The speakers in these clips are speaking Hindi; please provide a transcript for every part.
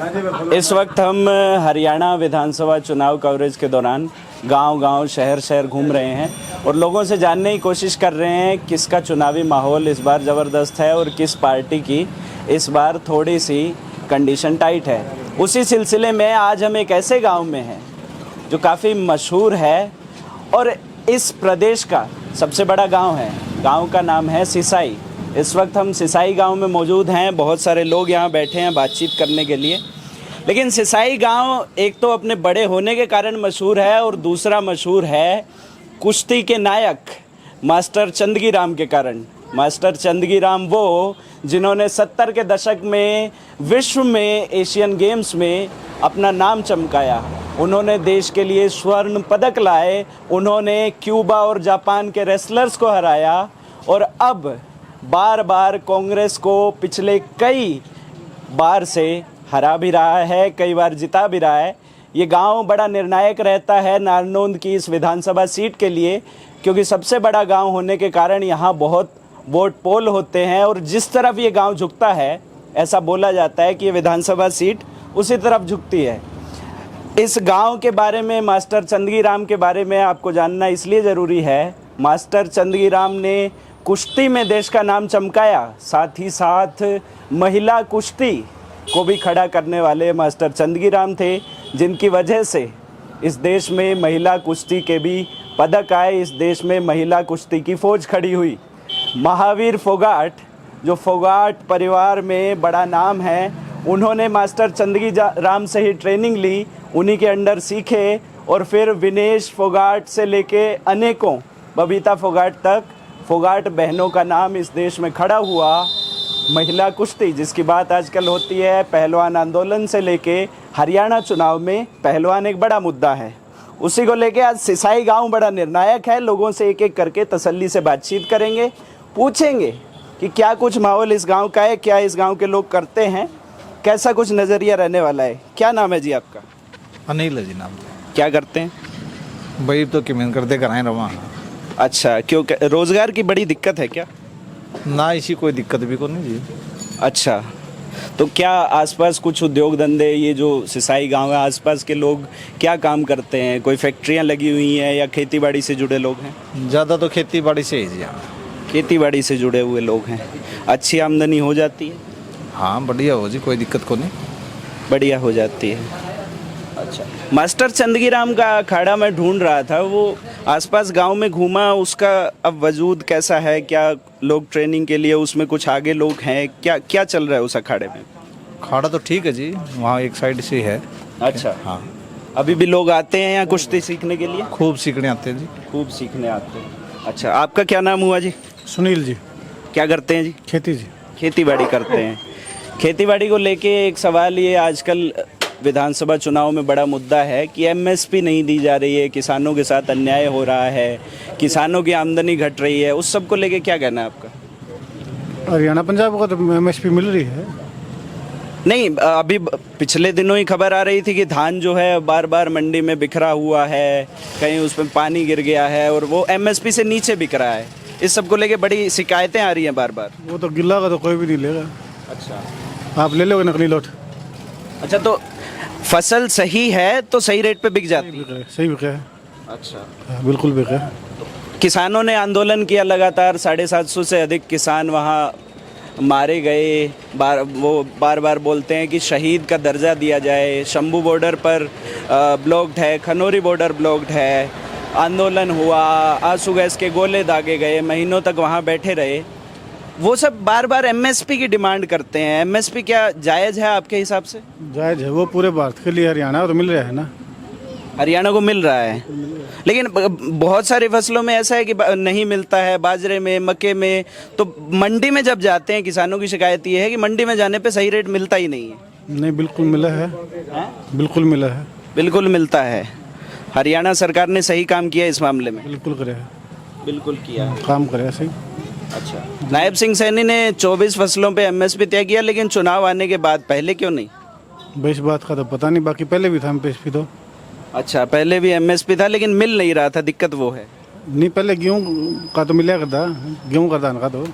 इस वक्त हम हरियाणा विधानसभा चुनाव कवरेज के दौरान गांव-गांव, शहर-शहर घूम रहे हैं और लोगों से जानने की कोशिश कर रहे हैं किसका चुनावी माहौल इस बार ज़बरदस्त है और किस पार्टी की इस बार थोड़ी सी कंडीशन टाइट है। उसी सिलसिले में आज हम एक ऐसे गांव में हैं जो काफ़ी मशहूर है और इस प्रदेश का सबसे बड़ा गांव है। गांव का नाम है सिसाई। इस वक्त हम सिसाई गांव में मौजूद हैं। बहुत सारे लोग यहाँ बैठे हैं बातचीत करने के लिए। लेकिन सिसाई गांव एक तो अपने बड़े होने के कारण मशहूर है और दूसरा मशहूर है कुश्ती के नायक मास्टर चंदगीराम के कारण। मास्टर चंदगीराम वो जिन्होंने 70 के दशक में विश्व में एशियन गेम्स में अपना नाम चमकाया। उन्होंने देश के लिए स्वर्ण पदक लाए, उन्होंने क्यूबा और जापान के रेसलर्स को हराया और अब बार बार कांग्रेस को पिछले कई बार से हरा भी रहा है, कई बार जिता भी रहा है। ये गांव बड़ा निर्णायक रहता है नारनौंद की इस विधानसभा सीट के लिए, क्योंकि सबसे बड़ा गांव होने के कारण यहाँ बहुत वोट पोल होते हैं और जिस तरफ ये गांव झुकता है ऐसा बोला जाता है कि ये विधानसभा सीट उसी तरफ झुकती है। इस गांव के बारे में, मास्टर चंदगीराम के बारे में आपको जानना इसलिए ज़रूरी है। मास्टर चंदगीराम ने कुश्ती में देश का नाम चमकाया, साथ ही साथ महिला कुश्ती को भी खड़ा करने वाले मास्टर चंदगीराम थे, जिनकी वजह से इस देश में महिला कुश्ती के भी पदक आए। इस देश में महिला कुश्ती की फौज खड़ी हुई। महावीर फोगाट, जो फोगाट परिवार में बड़ा नाम है, उन्होंने मास्टर चंदगीराम से ही ट्रेनिंग ली, उन्हीं के अंडर सीखे और फिर विनेश फोगाट से लेके अनेकों बबीता फोगाट तक फोगाट बहनों का नाम इस देश में खड़ा हुआ। महिला कुश्ती जिसकी बात आजकल होती है, पहलवान आंदोलन से लेके हरियाणा चुनाव में पहलवान एक बड़ा मुद्दा है। उसी को लेके आज सिसाई गांव बड़ा निर्णायक है। लोगों से एक एक करके तसल्ली से बातचीत करेंगे, पूछेंगे कि क्या कुछ माहौल इस गांव का है, क्या इस गांव के लोग करते हैं, कैसा कुछ नज़रिया रहने वाला है। क्या नाम है जी आपका? अनिल है जी नाम। क्या करते हैं? भाई तो किमेन करते कराएं रवा। अच्छा, क्यों, रोज़गार की बड़ी दिक्कत है क्या? ना इसी कोई दिक्कत भी को नहीं जी। अच्छा, तो क्या आसपास कुछ उद्योग धंधे, ये जो सिसाई गांव है आसपास के लोग क्या काम करते हैं? कोई फैक्ट्रियां लगी हुई हैं या खेती बाड़ी से जुड़े लोग हैं? ज़्यादा तो खेती बाड़ी से ही जी। यहाँ खेती बाड़ी से जुड़े हुए लोग हैं। अच्छी आमदनी हो जाती है? हाँ बढ़िया हो जी, कोई दिक्कत को नहीं, बढ़िया हो जाती है। अच्छा, मास्टर चंदगीराम का अखाड़ा मैं ढूंढ रहा था, वो आसपास गांव में घूमा, उसका अब वजूद कैसा है? क्या लोग ट्रेनिंग के लिए उसमें कुछ आगे लोग हैं? क्या क्या चल रहा है उस अखाड़े में? खाड़ा तो ठीक है जी, वहाँ एक साइड से है। अच्छा, हाँ अभी भी लोग आते हैं यहाँ कुश्ती सीखने के लिए? खूब सीखने आते हैं जी। खूब सीखने आते हैं। अच्छा, आपका क्या नाम हुआ जी? सुनील जी। क्या करते हैं जी? खेती जी। खेती बाड़ी करते हैं। खेती बाड़ी को लेके एक सवाल ये आजकल विधानसभा चुनाव में बड़ा मुद्दा है कि एमएसपी नहीं दी जा रही है, किसानों के साथ अन्याय हो रहा है, किसानों की आमदनी घट रही है। उस सब को लेके क्या कहना है आपका? हरियाणा पंजाब को तो एमएसपी मिल रही है। नहीं, अभी पिछले दिनों ही खबर आ रही थी कि धान जो है बार बार मंडी में बिखरा हुआ है, कहीं उसमें पानी गिर गया है और वो एमएसपी से नीचे बिक रहा है। इस सब को लेके बड़ी शिकायतें आ रही हैं बार बार। वो तो गिल्ला का तो कोई भी नहीं लेगा। अच्छा, आप ले लोगे नकली लौट। अच्छा, तो फसल सही है तो सही रेट पे बिक जाती है? सही बिका है। अच्छा, हाँ, बिल्कुल बिका है। किसानों ने आंदोलन किया लगातार, 750 से अधिक किसान वहाँ मारे गए। बार बार बोलते हैं कि शहीद का दर्जा दिया जाए। शंभू बॉर्डर पर ब्लॉक्ड है, खनौरी बॉर्डर ब्लॉक्ड है। आंदोलन हुआ, आंसू गैस के गोले दागे गए, महीनों तक वहाँ बैठे रहे। वो सब बार बार एमएसपी की डिमांड करते हैं। एमएसपी क्या जायज़ है आपके हिसाब से? जायज़ है, वो पूरे भारत के लिए हरियाणा तो मिल रहा है ना। हरियाणा को मिल रहा है, लेकिन बहुत सारी फसलों में ऐसा है कि नहीं मिलता है। बाजरे में, मक्के में, तो मंडी में जब जाते हैं किसानों की शिकायत ये है कि मंडी में जाने पे सही रेट मिलता ही नहीं है। नहीं, बिल्कुल मिला है। बिल्कुल मिला है। बिल्कुल मिलता है। हरियाणा सरकार ने सही काम किया इस मामले में? बिल्कुल करे है। बिल्कुल किया काम करे सही। अच्छा, नायब सिंह सैनी ने 24 फसलों पे एमएसपी तय किया, लेकिन चुनाव आने के बाद पहले क्यों नहीं? इस बात का तो पता नहीं, बाकी पहले भी था एमएसपी तो। अच्छा, पहले भी एमएसपी था लेकिन मिल नहीं रहा था, दिक्कत वो है? नहीं, पहले गेहूँ का तो मिला करता, गेहूँ का धान का तो।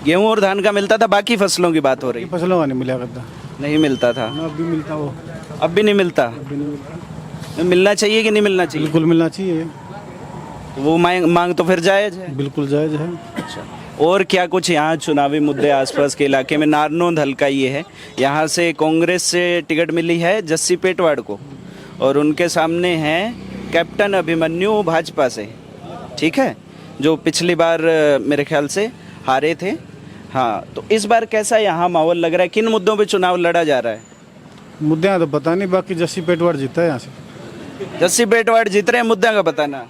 गेहूं और धान का मिलता था, बाकी फसलों की बात हो रही? फसलों का नहीं मिला करता। नहीं मिलता था, ना अब भी मिलता वो, अब भी नहीं मिलता। अब भी नहीं मिलता। मिलना चाहिए कि नहीं मिलना चाहिए? बिल्कुल मिलना चाहिए, वो मांग तो फिर जायज़ है। बिल्कुल जायज़ है। अच्छा, और क्या कुछ यहाँ चुनावी मुद्दे आसपास के इलाके में? नारनौंद हल्का ये है, यहाँ से कांग्रेस से टिकट मिली है जस्सी पेटवाड़ को, और उनके सामने हैं कैप्टन अभिमन्यु भाजपा से, ठीक है, जो पिछली बार मेरे ख्याल से हारे थे। हाँ, तो इस बार कैसा यहाँ माहौल लग रहा है? किन मुद्दों पे चुनाव लड़ा जा रहा है? मुद्दे तो पता नहीं, बाकी जस्सी पेटवाड़ जीता है यहाँ से। जस्सी पेटवाड़ जीत रहे हैं, मुद्दा का पता ना?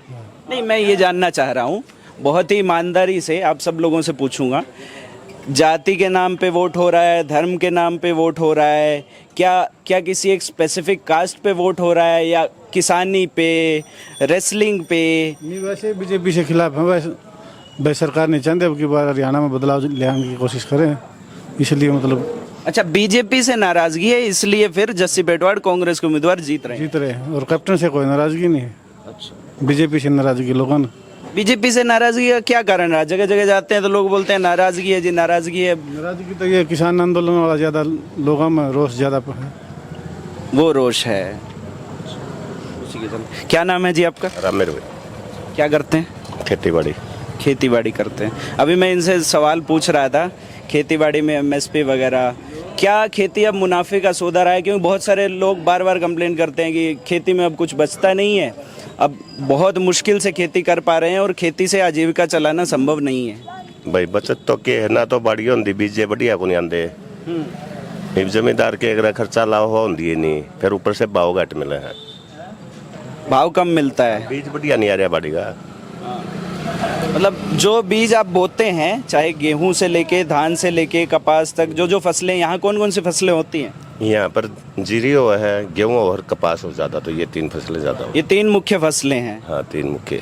नहीं, मैं ये जानना चाह रहा हूँ, बहुत ही ईमानदारी से आप सब लोगों से पूछूंगा, जाति के नाम पे वोट हो रहा है, धर्म के नाम पे वोट हो रहा है, क्या किसी एक स्पेसिफिक कास्ट पे वोट हो रहा है, या किसानी पे, रेसलिंग पे? नहीं, वैसे बीजेपी से खिलाफ है। वैसे सरकार नहीं चाहते अब की बार हरियाणा में बदलाव लाने की कोशिश करें, इसलिए मतलब। अच्छा, बीजेपी से नाराजगी है, इसलिए फिर जस्सी पेटवाड़ कांग्रेस के उम्मीदवार जीत रहे हैं। जीत रहे हैं, और कैप्टन से कोई नाराजगी नहीं है। अच्छा, बीजेपी से नाराजगी लोगों ने। बीजेपी से नाराजगी का क्या कारण रहा? जगह जगह जाते हैं तो लोग बोलते हैं नाराजगी है जी, नाराजगी है। नाराजगी तो ये किसान आंदोलन वाला ज़्यादा लोगों में रोष ज़्यादा है। वो रोष है। उसी के चलते। क्या नाम है जी आपका? रामेर भाई, क्या करते हैं? खेती बाड़ी। खेती बाड़ी करते हैं। अभी मैं इनसे सवाल पूछ रहा था, खेती बाड़ी में एमएसपी वगैरह, क्या खेती अब मुनाफे का सौदा रहा है? क्योंकि बहुत सारे लोग बार बार कंप्लेन करते हैं कि खेती में अब कुछ बचता नहीं है, अब बहुत मुश्किल से खेती कर पा रहे हैं, और खेती से आजीविका चलाना संभव नहीं है। भाई बचत तो के है ना, तो बाड़ी होंदी बीजे बढ़िया को नहीं आंदे। जमींदार के अगर खर्चा लाओ होंदी नहीं, फिर ऊपर से भाव घट मिले है, भाव कम मिलता है। बीज बढ़िया नहीं आ रहा बाड़ी का। मतलब जो बीज आप बोते हैं, चाहे गेहूं से लेके धान से लेके कपास तक, जो फसलें, यहाँ कौन कौन सी फसलें होती हैं? यहाँ पर जीरी हो है, गेहूं और कपास हो ज्यादा, तो ये 3 फसलें ज्यादा हो। ये 3 मुख्य फसलें हैं। हाँ, 3 मुख्य।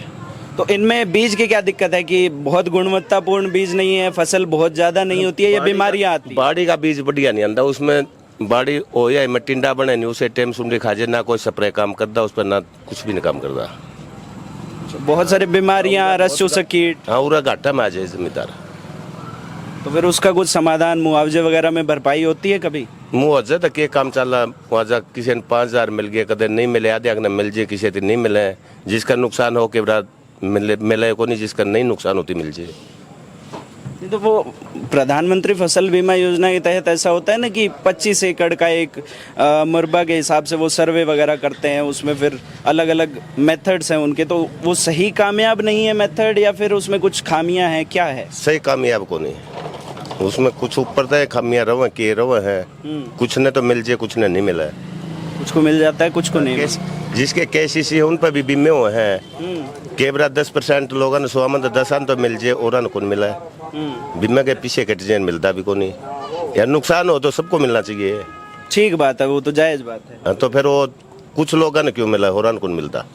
तो इनमें बीज की क्या दिक्कत है कि बहुत गुणवत्तापूर्ण बीज नहीं है, फसल बहुत ज्यादा नहीं होती है, या बीमारियां आती हैं? बाड़ी का बीज बढ़िया नहीं आंदा, उसमें बाड़ी हो या मटिंडा बने नहीं, उसे टेम सुंडी खाजे, ना कोई स्प्रे काम करता उस पर, ना कुछ भी नहीं काम करता। बहुत सारी बीमारियां, रस चूसक कीट। हाँ, उरा घाटा में आ जाए जमींदार। तो फिर उसका कुछ समाधान, मुआवजे वगैरह में भरपाई होती है कभी? मुआवजा तक ये काम चला, मुआवजा किसी ने 5,000 मिल गया, कदर नहीं मिले, आधे अगने मिल जाए, किसी दिन नहीं मिले। जिसका नुकसान हो के मिले को नहीं, जिसका नहीं नुकसान होती मिल जाए। तो वो प्रधानमंत्री फसल बीमा योजना के तहत ऐसा होता है ना कि 25 एकड़ का एक मुरबा के हिसाब से वो सर्वे वगैरह करते हैं, उसमें फिर अलग अलग मेथड्स हैं उनके, तो वो सही कामयाब नहीं है मेथड, या फिर उसमें कुछ खामियां हैं, क्या है? सही कामयाब को नहीं, उसमें कुछ ऊपर तय खामियां रवे के रवे है, कुछ ने तो मिल जाए, कुछ ने नहीं मिला है। कुछ को मिल जाता है, कुछ को नहीं। जिसके केसीसी है उन पर भी बीमे हुए हैं, केवरा 10% लोगों ने 100 में 10 तो मिल जाए, और को मिला है। बीमा के पीछे कट जाए, मिलता भी को नहीं। यार नुकसान हो तो सबको मिलना चाहिए। ठीक बात है, वो तो जायज बात है। तो फिर वो कुछ लोगों ने क्यों मिला, और को मिलता?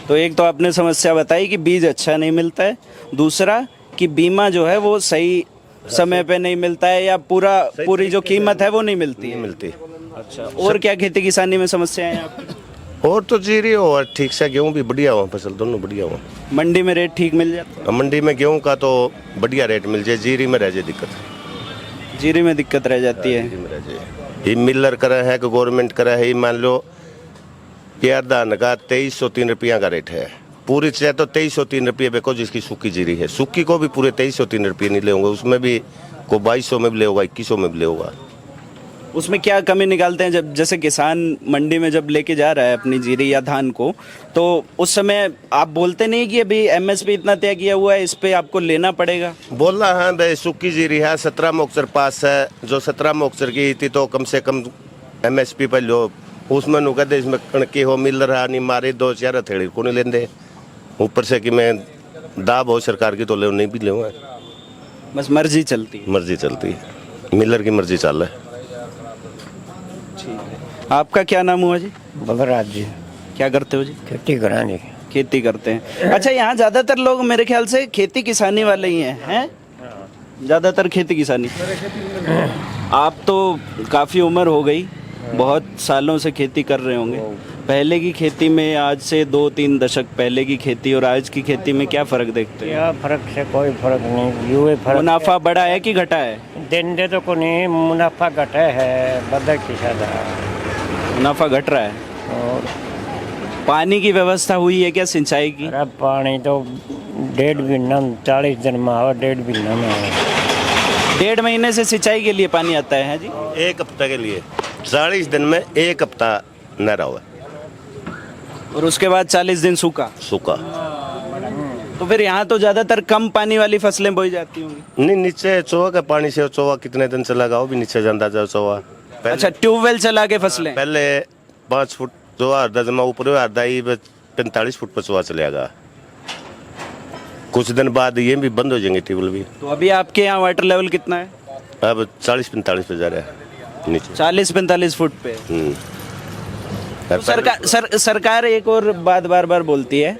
तो एक तो आपने समस्या बताई कि बीज अच्छा नहीं मिलता है, दूसरा कि बीमा जो है वो सही समय पे नहीं मिलता है, या पूरी जो कीमत है वो नहीं मिलती है। मिलती। अच्छा, और क्या खेती किसानी में समस्याएं हैं आपकी? और तो जीरी हो और ठीक से गेहूं भी बढ़िया हो, फसल दोनों बढ़िया हो। मंडी में रेट ठीक मिल जाता है? मंडी में गेहूं का तो बढ़िया रेट मिल जाए, जीरी में रह जाए दिक्कत। जीरी में दिक्कत रह जाती है। जीरी में रह जाए। ये मिलर करे है कि गवर्नमेंट करे है, ये मान लो प्यार दान का 2303 रुपया का रेट है, पूरी चाहे तो 2303 रुपये बेको, जिसकी सूखी जीरी है। सूखी को भी पूरे 2303 रुपये नहीं ले होंगे, उसमें भी को 2200 में भी ले होगा, 2100 में भी ले होगा। उसमें क्या कमी निकालते हैं? जब जैसे किसान मंडी में जब लेके जा रहा है अपनी जीरी या धान को, तो उस समय आप बोलते नहीं कि अभी एमएसपी इतना तय किया हुआ है, इस पे आपको लेना पड़ेगा? बोल रहा है भाई, सूखी जीरी है 17 मोक्सर पास है, जो 17 मोक्सर की थी तो कम से कम एमएसपी पर लो, उसमें नु कहते इसमें कणकी हो मिल रहा नहीं, मारे 2-4 हथेड़ी को नहीं लेंदे, ऊपर से कि मैं दाब हो सरकार की तो ले नहीं भी ले, बस मर्जी चलती है। मर्जी चलती है, मिलर की मर्जी चल है। आपका क्या नाम हुआ जी? बलराज जी, क्या करते हो जी? खेती कराने। खेती करते हैं। अच्छा, यहाँ ज्यादातर लोग मेरे ख्याल से खेती किसानी वाले ही हैं? ज्यादातर खेती किसानी। आप तो काफी उम्र हो गई, बहुत सालों से खेती कर रहे होंगे, पहले की खेती में आज से 2-3 दशक पहले की खेती और आज की खेती में क्या फ़र्क देखते हैं? या फर्क से कोई फर्क नहीं, यूँ फर्क मुनाफा बढ़ा है कि घटा है? दिन दे तो को नहीं, मुनाफा घटे है, बदल की ज्यादा मुनाफा घट रहा है। और पानी की व्यवस्था हुई है क्या सिंचाई की? अरे पानी तो 1.5 महीना 40 दिन में आवा, 1.5 महीना में आवा। 1.5 महीने से सिंचाई के लिए पानी आता है जी? एक हफ्ता के लिए 40 दिन में एक हफ्ता न रहा हुआ और उसके बाद 40 दिन सूखा। सूखा। तो फिर यहाँ तो ज़्यादातर कम पानी वाली फसलें बोई जाती होंगी। नहीं, नीचे चोवा का पानी से चोवा कितने दिन चला गया वो भी नीचे जाता जाओ चोवा। अच्छा, ट्यूबवेल चला के फसलें? पहले 5 फुट चोवा अर्धा जमा ऊपर अर्धा ही 45 फुट पर चोवा चलेगा। कुछ दिन बाद ये भी बंद हो जाएंगे ट्यूबवेल भी। तो अभी आपके यहाँ वाटर लेवल कितना है? अब 40-45 पे जा रहा है नीचे। 40-45 फुट पे। तो सरकार एक और बात बार बार बोलती है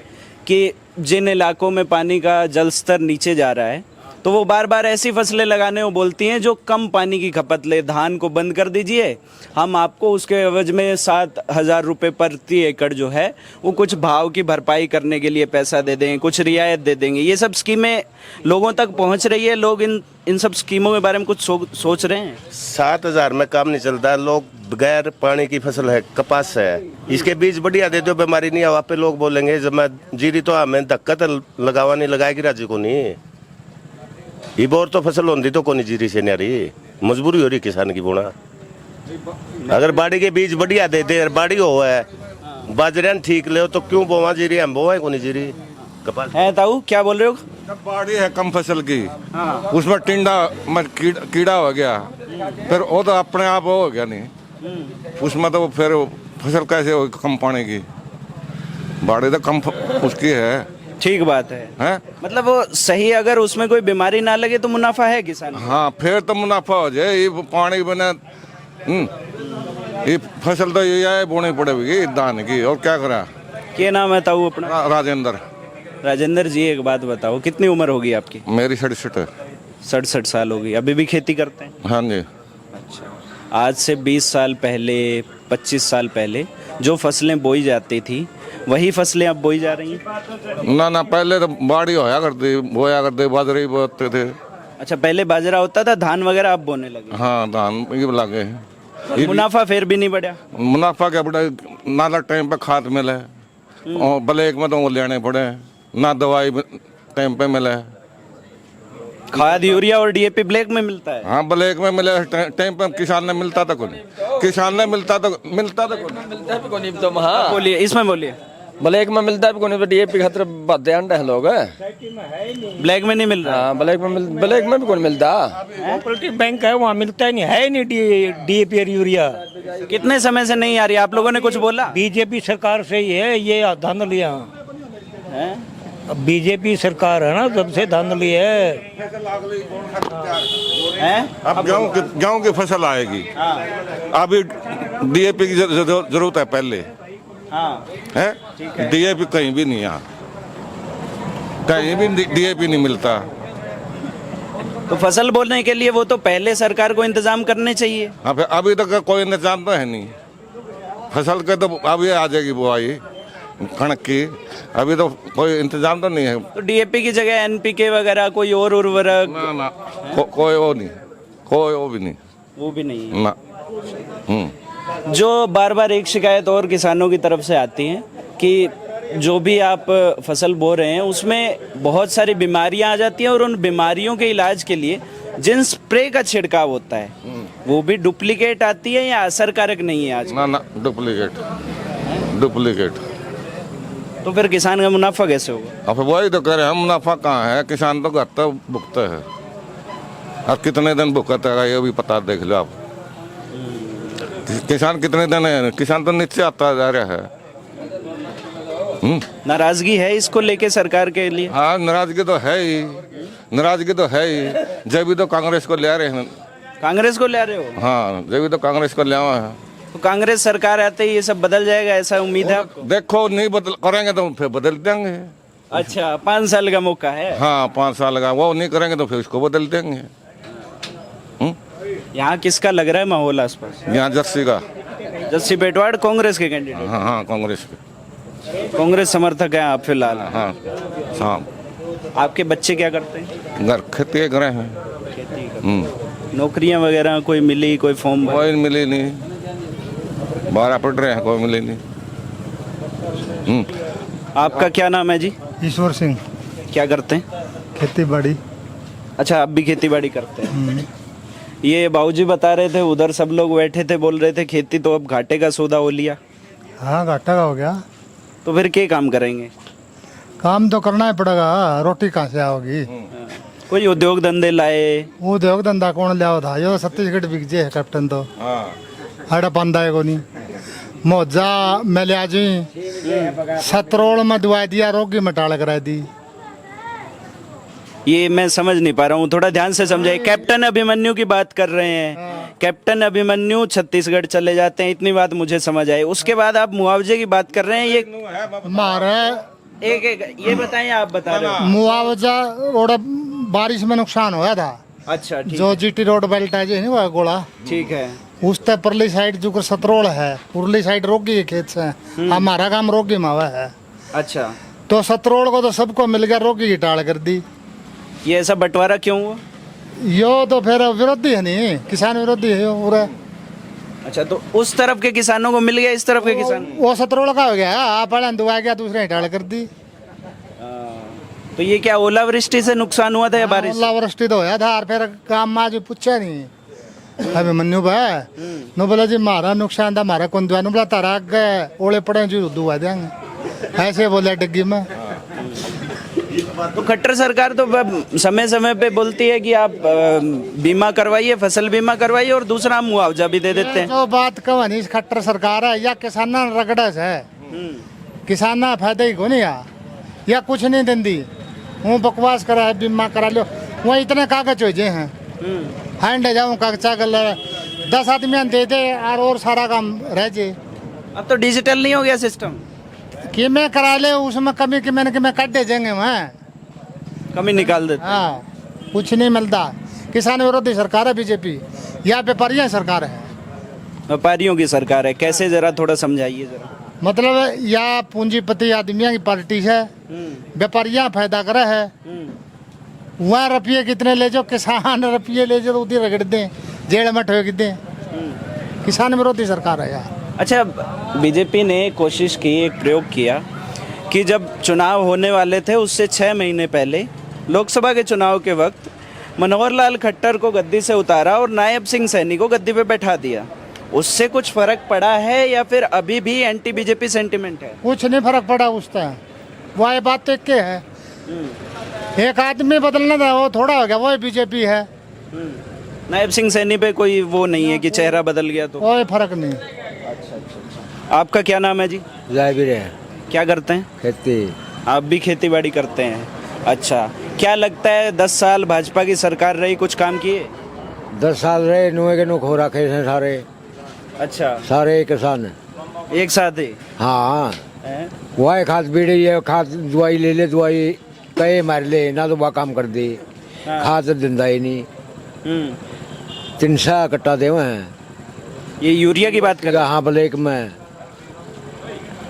कि जिन इलाकों में पानी का जल स्तर नीचे जा रहा है तो वो बार बार ऐसी फसलें लगाने को बोलती हैं जो कम पानी की खपत ले। धान को बंद कर दीजिए, हम आपको उसके एवज में 7,000 रुपये प्रति एकड़ जो है वो कुछ भाव की भरपाई करने के लिए पैसा दे देंगे, कुछ रियायत दे देंगे। ये सब स्कीमें लोगों तक पहुंच रही है? लोग इन सब स्कीमों के बारे में कुछ सोच रहे हैं? 7,000 में काम नहीं चलता। लोग बगैर पानी की फसल है, कपास है, इसके बीज बढ़िया दे दो, बीमारी नहीं आवा पे लोग बोलेंगे जब मैं जीरी तो हमें धक्का तो लगावा नहीं, लगाएगी राज्य को नहीं। ये बोर तो फसल होती तो कोनी जीरी से नहीं रही, मजबूरी हो रही किसान की बोना। अगर बाड़ी के बीज बढ़िया दे दे, बाड़ी हो है बाजरे ठीक ले तो क्यों बोवा जीरी, हम बोवा कोनी जीरी कपास है। ताऊ क्या बोल रहे हो? जब बाड़ी है कम फसल की, उसमें टिंडा में कीड़ा हो गया, फिर वो तो अपने आप हो गया नहीं, उसमें तो फिर फसल कैसे हो कम पानी की, बाड़ी तो कम उसकी है। ठीक बात है, हैं? मतलब वो सही, अगर उसमें कोई बीमारी ना लगे तो मुनाफा है किसान को। हाँ, फिर तो मुनाफा हो जाए। ये पानी बिना ये फसल तो ये बोनी पड़ेगी धान की, और क्या करा। क्या नाम है ताऊ अपना? राजेंद्र। राजेंद्र जी, एक बात बताओ, कितनी उम्र होगी आपकी? मेरी 67 है। 67 साल होगी। अभी भी खेती करते हैं? हाँ जी। आज से 20 साल पहले, 25 साल पहले जो फसलें बोई जाती थी वही फसलें अब बोई जा रही हैं? ना पहले तो बाड़ी होया करती, बोया करते, बाजरे बोते थे। अच्छा, पहले बाजरा होता था, धान वगैरह अब बोने लगे? हाँ, धान ये लगे। मुनाफा फिर भी नहीं बढ़ा? मुनाफा क्या बढ़ा, ना टाइम पे खाद मिले, और ब्लैक में तो वो लेने पड़े, ना दवाई टाइम पे मिले। खाद यूरिया और डीएपी ब्लैक में मिलता है? हाँ, ब्लैक में मिले, टाइम पे किसान ने मिलता था कौन, किसान ने मिलता तो कौन। मिलता भी तो हाँ, बोलिए, इसमें बोलिए। ब्लैक में मिलता भी कोनी, तो डीएपी खातर ध्यान रहे लोग। ब्लैक में नहीं मिल रहा? हाँ, ब्लैक में भी कौन मिलता। कोऑपरेटिव बैंक है, वहाँ मिलता ही नहीं है, नहीं डीएपी और यूरिया। कितने समय से नहीं आ रही? आप लोगों ने कुछ बोला? बीजेपी सरकार से ही है ये धांधली। हैं? बीजेपी सरकार है ना, जब से धांधली है। अब गेहूं की फसल आएगी, अभी डीएपी की जरूरत है पहले। हाँ, है डीएपी कहीं भी नहीं, यहाँ कहीं भी डीएपी नहीं मिलता। तो फसल बोने के लिए वो तो पहले सरकार को इंतजाम करने चाहिए। हाँ, फिर अभी तक कोई इंतजाम तो है नहीं फसल के, तो अभी आ जाएगी बुआई कणक की, अभी तो कोई इंतजाम तो नहीं है। तो डीएपी की जगह एनपीके वगैरह कोई और उर्वरक? ना कोई वो नहीं, कोई वो भी नहीं, वो भी नहीं है ना। जो बार बार एक शिकायत और किसानों की तरफ से आती है कि जो भी आप फसल बो रहे हैं उसमें बहुत सारी बीमारियां आ जाती हैं, और उन बीमारियों के इलाज के लिए जिन स्प्रे का छिड़काव होता है वो भी डुप्लीकेट आती है या असरकारक नहीं है आज? ना डुप्लीकेट। तो फिर किसान का मुनाफा कैसे होगा? अब वही तो कह रहे हैं, मुनाफा कहाँ है, किसान तो घर तो भुगता है, और कितने दिन भुगता है ये भी पता देख लो आप। किसान कितने दिन है, किसान तो नीचे आता जा रहा है। नाराजगी है इसको लेके सरकार के लिए? हाँ, नाराजगी तो है ही, नाराजगी तो है ही, जब भी तो कांग्रेस को ले आ रहे हैं। कांग्रेस को ले आ रहे हो? हाँ, जब भी तो कांग्रेस को ले आवा है। तो कांग्रेस सरकार आते ही ये सब बदल जाएगा, ऐसा उम्मीद है आपको? देखो, नहीं बदल करेंगे तो फिर बदल देंगे। अच्छा, 5 साल का मौका है? हाँ, 5 साल का, वो नहीं करेंगे तो फिर उसको बदल देंगे। यहाँ किसका लग रहा है माहौल आसपास? यहाँ जर्सी का। जस्सी बेटवाड़ कांग्रेस के कैंडिडेट, हाँ हाँ कांग्रेस के, कांग्रेस समर्थक हैं आप फिलहाल। हाँ हाँ। आपके बच्चे क्या करते हैं? घर खेती के करे हैं। नौकरियां वगैरह कोई मिली, कोई फॉर्म भरा? कोई मिली नहीं, 12 पढ़ रहे हैं, कोई मिली नहीं। आपका क्या नाम है जी? ईश्वर सिंह, क्या करते हैं? खेती बाड़ी। अच्छा, आप भी खेती बाड़ी करते हैं। ये बाबूजी बता रहे थे, उधर सब लोग बैठे थे, बोल रहे थे खेती तो अब घाटे का सौदा हो लिया, हाँ घाटा का हो गया। तो फिर क्या काम करेंगे? काम तो करना ही पड़ेगा, रोटी कहाँ से आओगी। कोई उद्योग धंधे लाए? उद्योग धंधा कौन लिया था, यो छत्तीसगढ़ बिक जे है कैप्टन तो आड़ा पांदा है को नहीं मोजा मैं लिया जी सतरोल में दुआ दिया, रोगी में टाल करा दी। ये मैं समझ नहीं पा रहा हूँ, थोड़ा ध्यान से समझाइए। कैप्टन अभिमन्यु की बात कर रहे हैं, कैप्टन अभिमन्यु छत्तीसगढ़ चले जाते हैं, इतनी बात मुझे समझ आई। उसके बाद आप मुआवजे की बात कर रहे हैं। ये मारे एक एक ये बताइए, आप बता रहे हो। मुआवजा रोड बारिश में नुकसान हुआ था। अच्छा ठीक, जो जीटी रोड बेल्ट है जी नहीं हुआ गोला, ठीक है। उस तक परली साइड जो सतरोल है, उरली साइड रोगी के खेत से हमारा काम रोगी में हुआ है। अच्छा, तो सतरोल को तो सबको मिल गया, रोगी की टाल कर दी। ये ऐसा बंटवारा क्यों हुआ? यो तो फिर विरोधी है नहीं, किसान विरोधी है यो पूरा। अच्छा, तो उस तरफ के किसानों को मिल गया, इस तरफ के किसान? वो सतरोल का हो गया, आप दुआ गया, दूसरे टाल कर दी। तो ये क्या ओलावृष्टि से नुकसान हुआ था या बारिश? वृष्टि तो होया था, और फिर काम में आज पूछा नहीं अभी मन्नू भाई नो बोला जी मारा नुकसान था, मारा कौन दुआ नु बोला तारा गए ओले पड़े जी दुआ देंगे, ऐसे बोले डिग्गी में। तो खट्टर सरकार तो समय समय पे बोलती है कि आप बीमा करवाइए, फसल बीमा करवाइए, और दूसरा मुआवजा भी दे देते हैं। जो बात कहानी खट्टर सरकार है या किसाना रगड़स है, किसाना फायदा ही को नहीं या कुछ नहीं देंदी, वो बकवास करा है, बीमा करा लो, वहाँ इतने कागज हो जे हैं, हैंड जाऊँ कागजा कर 10 आदमी दे दे और सारा काम रह जे। अब तो डिजिटल नहीं हो गया सिस्टम? कि मैं करा ले, उसमें कमी कि मैंने कि मैं कट दे जाएंगे वहाँ, कमी निकाल देते। हाँ कुछ नहीं मिलता। किसान विरोधी सरकार है बीजेपी, या व्यापारियों सरकार है, व्यापारियों की सरकार है। कैसे, जरा थोड़ा समझाइए जरा। मतलब या पूंजीपति आदमियों की पार्टी है, व्यापारियां फायदा करे है, वहाँ रुपये कितने ले जाओ, किसान रुपये ले जाओ उधर रगड़ दें, जेल में ठोक दें। किसान विरोधी सरकार है यार। अच्छा, बीजेपी ने कोशिश की, एक प्रयोग किया कि जब चुनाव होने वाले थे उससे 6 महीने पहले लोकसभा के चुनाव के वक्त मनोहर लाल खट्टर को गद्दी से उतारा और नायब सिंह सैनी को गद्दी पे बैठा दिया। उससे कुछ फर्क पड़ा है या फिर अभी भी एंटी बीजेपी सेंटिमेंट है? कुछ नहीं फर्क पड़ा उसका, वह बात तो एक है, एक आदमी बदलना था, वो थोड़ा हो गया, वो बीजेपी है। नायब सिंह सैनी पे कोई वो नहीं है कि चेहरा बदल गया तो? कोई फर्क नहीं। आपका क्या नाम है जी? जाबिर है, क्या करते हैं? खेती। आप भी खेती बाड़ी करते हैं? अच्छा, क्या लगता है 10 साल भाजपा की सरकार रही, कुछ काम किए? 10 साल रहे, नुए के नु खो रखे हैं सारे, अच्छा, सारे किसान एक साथ ही? हाँ, हैं? वही खाद बीड़ी है, खाद दवाई ले ले, दवाई कहे मार ले ना, तो वह काम कर दे, खाद दिंदा ही नहीं, 300 कट्टा दे हैं। ये यूरिया की बात कर? हाँ ब्लैक में।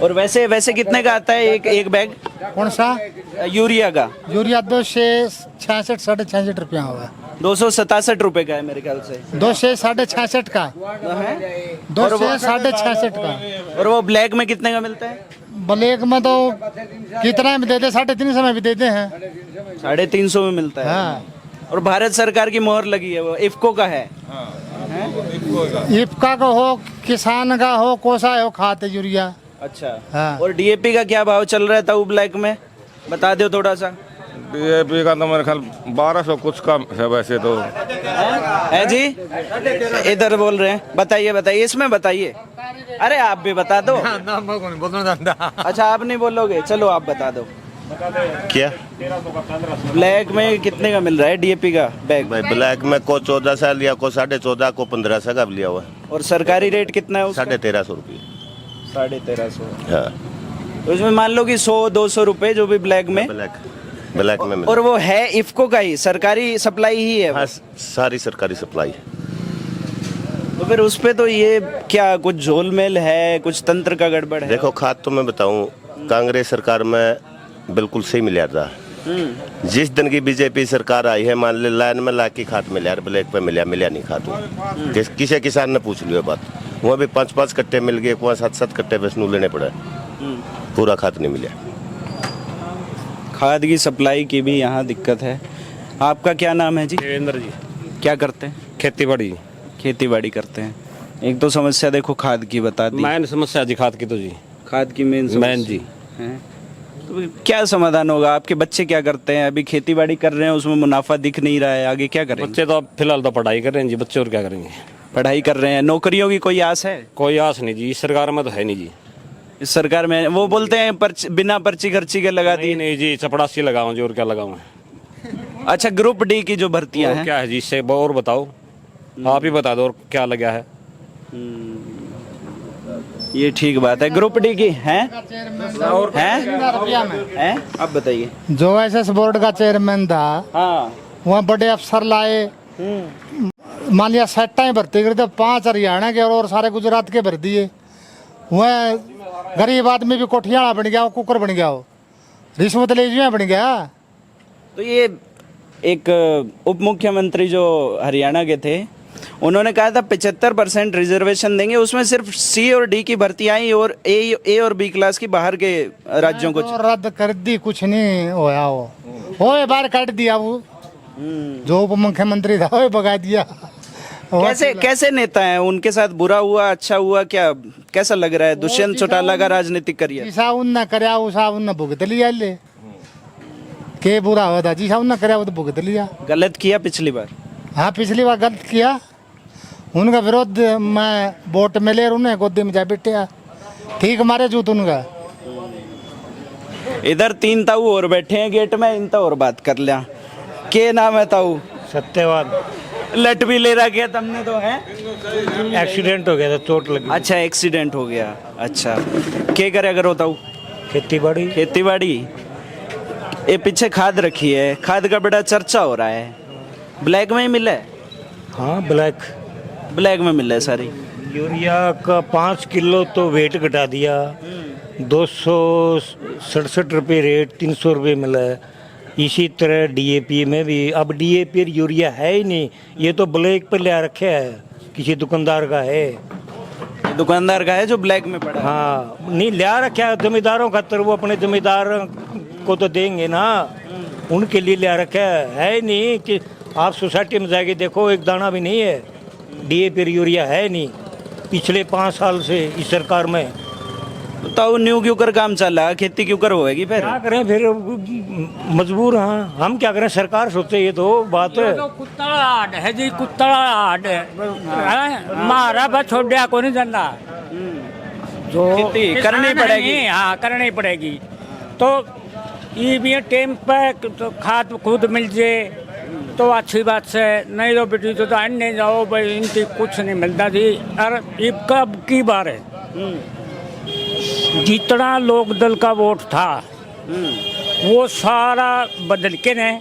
और वैसे कितने का आता है एक बैग कौन सा यूरिया का? यूरिया 266 साढ़े 66 रुपया हुआ, 267 रुपए का है मेरे ख्याल से। 266 का, 266 का। और वो ब्लैक में कितने का मिलता है? ब्लैक में तो कितना में देते, 350 में भी देते हैं। 350 में मिलता है। हाँ, और भारत सरकार की मोहर लगी है, वो इफ्को का है। इफ्का का हो, किसान का हो, कोसा हो, खाते यूरिया। अच्छा, हाँ। और डीएपी का क्या भाव चल रहा था वो ब्लैक में, बता दो थोड़ा सा। डीएपी का तो मेरे ख्याल 1200 कुछ कम है वैसे तो। है जी, इधर बोल रहे हैं, बताइए इसमें बताइए। अरे आप भी बता दो। अच्छा, आप नहीं बोलोगे, चलो आप बता दो। क्या ब्लैक में कितने का मिल रहा है डीएपी का बैग? भाई ब्लैक में को 14 से लिया, को 14.5, को 1500 का लिया हुआ। और सरकारी रेट कितना है उसका? 1350 रुपये। 1350। हाँ, तो इसमें मान लो कि 100-200 रुपए जो भी ब्लैक में। ब्लैक में और वो है इफ्को का ही, सरकारी सप्लाई ही है वो? हाँ, सारी सरकारी सप्लाई है। तो फिर उस पे तो ये क्या कुछ झोलमेल है, कुछ तंत्र का गड़बड़ है? देखो खाद तो मैं बताऊं, कांग्रेस सरकार में बिल्कुल सही मिला था। जिस दिन की बीजेपी सरकार आई है, मान ले लाइन में ला के खाद मिला, ब्लैक पे मिला नहीं खाद। किसी किसान ने पूछ लिया बात, वहाँ भी 5-5 कट्टे मिल गए, वहाँ 7-7 कट्टे वैष्णु लेने पड़े, पूरा खाद नहीं मिला। खाद की सप्लाई की भी यहाँ दिक्कत है। आपका क्या नाम है जी? देवेंद्र जी, क्या करते हैं? खेती बाड़ी खेती बाड़ी करते हैं। एक तो समस्या देखो खाद की बता दी, मैन समस्या जी खाद की तो जी खाद की मेन मैन जी। है। तो क्या समाधान होगा? आपके बच्चे क्या करते हैं? अभी खेती बाड़ी कर रहे हैं, उसमें मुनाफा दिख नहीं रहा है, आगे क्या करेंगे? बच्चे तो अब फिलहाल तो पढ़ाई कर रहे हैं जी, बच्चे और क्या करेंगे? पढ़ाई कर रहे हैं। नौकरियों की कोई आस है? कोई आस नहीं जी, इस सरकार में तो है नहीं जी। इस सरकार में वो बोलते हैं बिना पर्ची खर्ची के लगा दी। नहीं जी, चपड़ासी लगाऊं जी, और क्या लगाऊं? अच्छा, ग्रुप डी की जो भर्तियां और हैं, क्या है जी, इससे और बताओ, आप ही बता दो और क्या लगा है। ये ठीक बात है। ग्रुप डी की हैं? रुपया में हैं? आप बताइए। जो एसएस बोर्ड का चेयरमैन था, हाँ, वहाँ बड़े अफसर लाए, मान लिया सेटा ही भर्ती कर दिया, 5 हरियाणा के और सारे गुजरात के भर दिए। वह गरीब आदमी भी कोठियाला बन गया, वो कुकर बन गया, वो रिश्वत ले जुआ बन गया। तो ये एक उप मुख्यमंत्री जो हरियाणा के थे, उन्होंने कहा था 75% रिजर्वेशन देंगे, उसमें सिर्फ सी और डी की भर्ती आई और ए और बी क्लास की बाहर के राज्यों को तो रद्द कर दी, कुछ नहीं होया। वो बार काट दिया, वो जो उप मुख्यमंत्री था वो भगा दिया। कैसे नेता हैं? उनके साथ बुरा हुआ, अच्छा हुआ, क्या कैसा लग रहा है? दुष्यंत चौटाला का राजनीतिक करियर। जिसा उन करया उसा उन भुगत लिया, ले के बुरा हुआ था, जिसा उन करया वो तो भुगत लिया। गलत किया पिछली बार? हाँ, पिछली बार गलत किया, उनका विरोध में वोट मिले, उन्हें गोदी में जा बैठे, ठीक मारे जूत उनका। इधर 3 ताऊ और बैठे हैं गेट में, इनता और बात कर लिया। के नाम है ताऊ? सत्यवाद। लट भी ले रखा तुमने तो है? एक्सीडेंट हो गया था, चोट लगी। अच्छा, एक्सीडेंट हो गया। अच्छा, क्या करे अगर होता हूँ? खेती बाड़ी। खेती बाड़ी। ये पीछे खाद रखी है, खाद का बड़ा चर्चा हो रहा है। ब्लैक में ही मिला है? हाँ, ब्लैक में मिला है सारी। यूरिया का 5 किलो तो वेट घटा दिया, 267 रुपये रेट, 300 रुपये मिला है। इसी तरह डीएपी में भी, अब डीएपी और यूरिया है ही नहीं, ये तो ब्लैक पर ले रखे है, किसी दुकानदार का है। दुकानदार का है जो ब्लैक में पड़ा है? हाँ, नहीं लिया रखा है जमींदारों खातर, वो अपने जमींदार को तो देंगे ना, उनके लिए लिया रखा है ही नहीं। कि आप सोसाइटी में जाके देखो, एक दाना भी नहीं है, डीएपी यूरिया है नहीं पिछले 5 साल से इस सरकार में। तो न्यू क्यों कर काम चल रहा है, खेती क्यों कर होएगी? फिर क्या करें, फिर मजबूर हैं हम, क्या करें, सरकार सोचे। ये तो बात है, तो कुत्ता आड़ है जी, कुत्ता आड़ है, मारा बस छोड़ दिया, को नहीं जानना। जो खेती करनी पड़ेगी। हाँ, करनी पड़ेगी। तो ये भी टाइम पे तो खाद खुद मिल जाए तो अच्छी बात से, नहीं तो बेटी तो अन्य जाओ भाई, इनकी कुछ नहीं मिलता जी। और ये कब की बार है, जितना लोक दल का वोट था वो सारा बदल के ने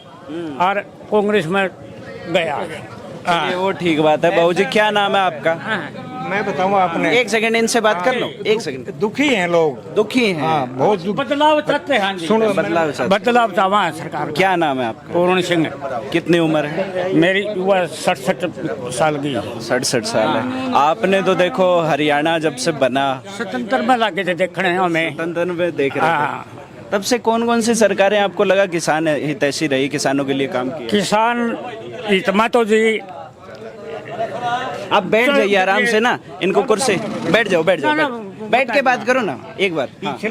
और कांग्रेस में गया। ये वो ठीक बात है। बाबूजी, क्या नाम है आपका? मैं बताऊँ आपने, 1 सेकंड इनसे बात कर लो। 1 सेकंड। दुखी हैं लोग, दुखी हैं? हाँ, बहुत दुखी। बदलाव चाहते हैं जी, सुनो, बदलाव चाहते हैं। बदलाव चाहवा है सरकार। क्या नाम है आपका? पूर्ण सिंह। कितनी उम्र है? मेरी युवा 67 साल की। 67 साल है। आपने तो देखो हरियाणा जब से बना, स्वतंत्र में लाके थे देखने हमें, तंत्र में देख रहे हाँ। थे, तब से कौन कौन सी सरकारें आपको लगा किसान हितैषी रही, किसानों के लिए काम किया? किसान इतना तो जी, आप बैठ जाइए आराम से ना, इनको कुर्सी बैठ जाओ, बैठ के बात करो ना एक बार। हाँ, एक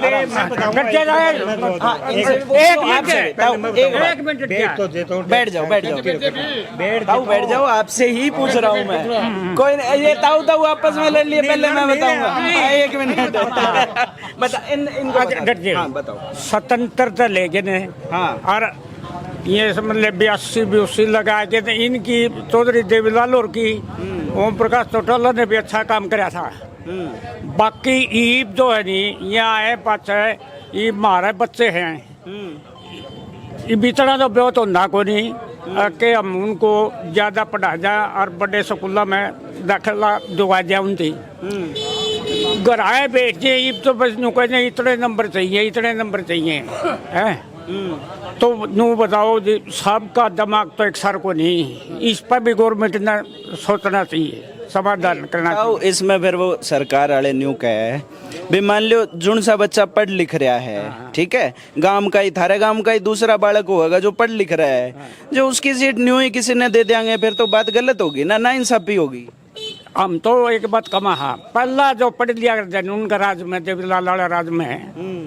मिनट बैठ जाओ ताऊ, बैठ जाओ, आपसे ही पूछ रहा हूँ मैं। कोई ये ताऊ आपस में लड़ लिए, पहले मैं बताऊंगा। 1 मिनट बता, इनको बताओ। स्वतंत्रता ले गए, हाँ, और ये समझ ले 82 लगा के, तो इनकी चौधरी देवीलाल और की ओम प्रकाश चौटाला ने भी अच्छा काम कराया था। बाकी ईब जो है नी, यहाँ है पाच है, ये हमारे बच्चे हैं, ये बिचड़ा तो बहुत होता को नहीं, कि हम उनको ज़्यादा पढ़ा जाए और बड़े स्कूलों में दाखिला दिवा जाए उनकी घर आए बैठ जाए। ये तो बस यूँ कहते इतने नंबर चाहिए, इतने नंबर चाहिए है। तो यूँ बताओ जी, सबका दिमाग तो एक सर को नहीं, इस पर भी गवर्नमेंट ने सोचना चाहिए, समाधान करना चाहिए। तो इसमें फिर वो सरकार वाले न्यू कहे है भी मान लो जुन सा बच्चा पढ़ लिख रहा है, ठीक है, गांव का ही, थारे गांव का ही दूसरा बालक होगा जो पढ़ लिख रहा है, जो उसकी सीट न्यू ही किसी ने दे देंगे, फिर तो बात गलत होगी ना, नाइंसाफी होगी। हम तो एक बात कमा हाँ, पहला जो पढ़ लिया करते उनका राज में, देवीलाल लाला राज में है,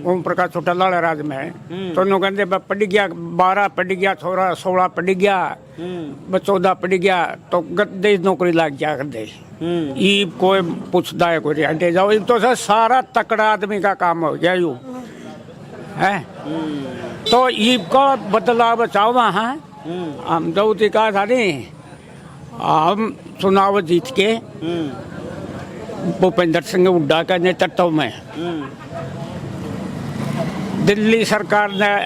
ओम प्रकाश चौटाला राज में है, तो उन्होंने कहते पढ़ गया 12 पढ़ गया, थोड़ा 16 पढ़ गया, 14 पढ़ गया तो गद्दे नौकरी लग जा कर दे। ये कोई पूछता है कोई हटे जाओ, ये तो सर सारा तकड़ा आदमी का काम हो गया यू है। तो ईब का बदलाव चाहवा है। हम जो कहा था नहीं, हम चुनाव जीत के भूपेंद्र सिंह हुड्डा के नेतृत्व में दिल्ली सरकार ने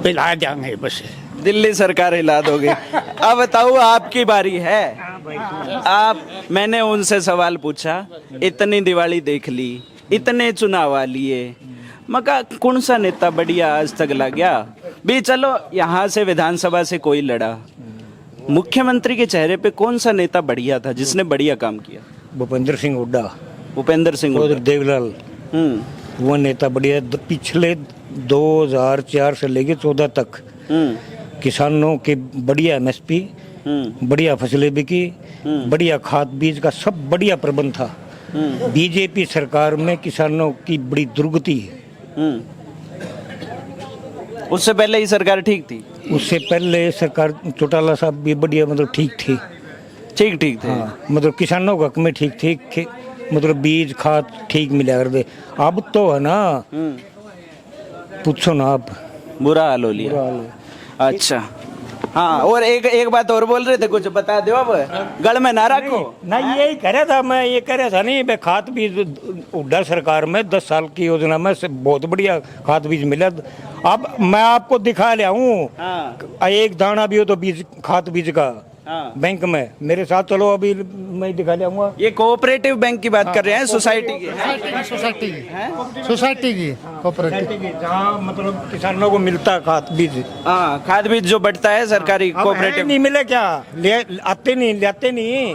पिला देंगे, बस दिल्ली सरकार हिला दोगे। अब बताओ आपकी बारी है। आप, मैंने उनसे सवाल पूछा, इतनी दिवाली देख ली, इतने चुनाव आ लिए, मगर कौन सा नेता बढ़िया आज तक लग गया भी? चलो यहाँ से विधानसभा से कोई लड़ा, मुख्यमंत्री के चेहरे पे कौन सा नेता बढ़िया था जिसने बढ़िया काम किया? भूपेंद्र सिंह हुड्डा, भूपेंद्र सिंह और हुड्डा। देवीलाल, वो नेता बढ़िया। पिछले 2004 से लेके 14 तक किसानों के बढ़िया MSP, बढ़िया फसलें बिकी, बढ़िया खाद बीज का सब बढ़िया प्रबंध था। बीजेपी सरकार में किसानों की बड़ी दुर्गति है। उससे पहले ही सरकार ठीक थी? उससे पहले सरकार चौटाला साहब भी बढ़िया, मतलब ठीक थी, ठीक ठीक थे। हाँ, मतलब किसानों का हक में ठीक थी, मतलब बीज खाद ठीक मिला कर दे। अब तो है ना, पूछो ना आप, बुरा हाल हो लिया। अच्छा हाँ, और एक बात और बोल रहे थे, कुछ बता दो। अब गल में ना रखो ना, यही कह रहा था मैं, ये कह रहा था नहीं बे, खाद बीज हुड्डा सरकार में 10 साल की योजना में से बहुत बढ़िया खाद बीज मिला। अब मैं आपको दिखा लिया हूँ, एक दाना भी हो तो बीज, खाद बीज का बैंक में मेरे साथ चलो, अभी मैं दिखा लियाऊंगा। ये कोऑपरेटिव बैंक की बात कर रहे हैं, सोसाइटी की? सोसाइटी की कोऑपरेटिव, जहाँ मतलब किसानों को मिलता खाद बीज। हाँ, खाद बीज जो बढ़ता है सरकारी कोऑपरेटिव। नहीं मिले क्या, आते नहीं, लाते नहीं,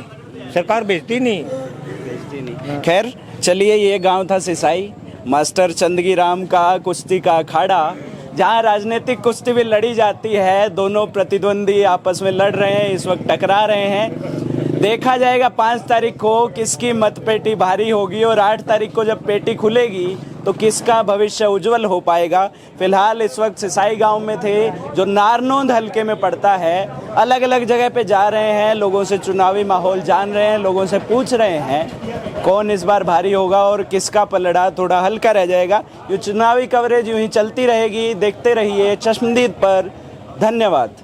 सरकार भेजती नहीं। खैर चलिए, ये गांव था सिसाई, मास्टर चंदगी राम का कुश्ती का अखाड़ा, जहां राजनीतिक कुश्ती भी लड़ी जाती है। दोनों प्रतिद्वंदी आपस में लड़ रहे हैं, इस वक्त टकरा रहे हैं। देखा जाएगा 5 तारीख को किसकी मतपेटी भारी होगी, और 8 तारीख को जब पेटी खुलेगी तो किसका भविष्य उज्जवल हो पाएगा। फिलहाल इस वक्त सिसाई गांव में थे, जो नारनौंद हलके में पड़ता है। अलग अलग जगह पे जा रहे हैं, लोगों से चुनावी माहौल जान रहे हैं, लोगों से पूछ रहे हैं कौन इस बार भारी होगा और किसका पलड़ा थोड़ा हल्का रह जाएगा। ये चुनावी कवरेज यूं ही चलती रहेगी, देखते रहिए चश्मदीद पर। धन्यवाद।